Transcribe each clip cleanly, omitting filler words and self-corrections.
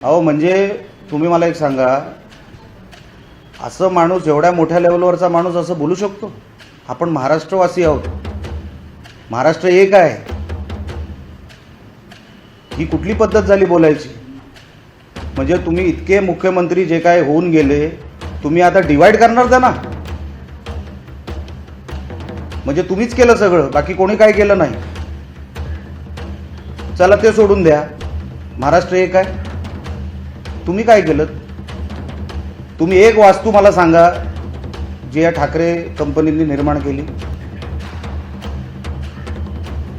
अहो म्हणजे तुम्ही मला एक सांगा, असं माणूस एवढ्या मोठ्या लेवलवरचा माणूस असं बोलू शकतो? आपण महाराष्ट्रवासी आहोत, महाराष्ट्र एक आहे. ही कुठली पद्धत झाली बोलायची? म्हणजे तुम्ही इतके मुख्यमंत्री जे काय होऊन गेले, तुम्ही आता डिवाइड करणार त्यांना? म्हणजे तुम्हीच केलं सगळं, बाकी कोणी काय केलं नाही. चला ते सोडून द्या, महाराष्ट्र एक आहे. तुम्ही काय केलं? तुम्ही एक वास्तू मला सांगा जी या ठाकरे कंपनीने निर्माण केली.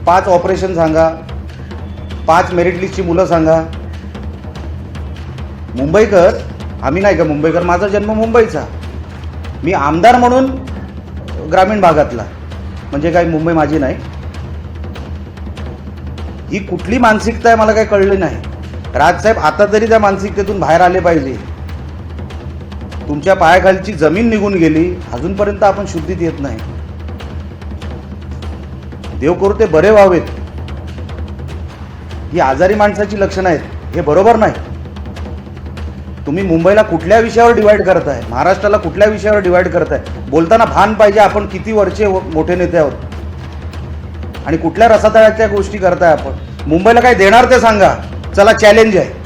5 ऑपरेशन सांगा, 5 मेरिट लिस्टची मुलं सांगा. मुंबईकर आम्ही नाही का मुंबईकर, माझा जन्म मुंबईचा, मी आमदार म्हणून ग्रामीण भागातला, म्हणजे काय मुंबई माझी नाही. ही कुठली मानसिकता आहे मला काही कळली नाही. राजसाहेब आता तरी त्या मानसिकतेतून बाहेर आले पाहिजे. तुमच्या पायाखालची जमीन निघून गेली, अजूनपर्यंत आपण शुद्धीत येत नाही. देव करू ते बरे व्हावेत. ही आजारी माणसाची लक्षणं आहेत, हे बरोबर नाही. तुम्ही मुंबईला कुठल्या विषयावर डिवाइड करताय, महाराष्ट्राला कुठल्या विषयावर डिवाइड करताय? बोलताना भान पाहिजे आपण किती वरचे मोठे नेते आहोत आणि कुठल्या रसातळाच्या गोष्टी करताय आपण. मुंबईला काय देणार ते सांगा. चला चॅलेंज आहे.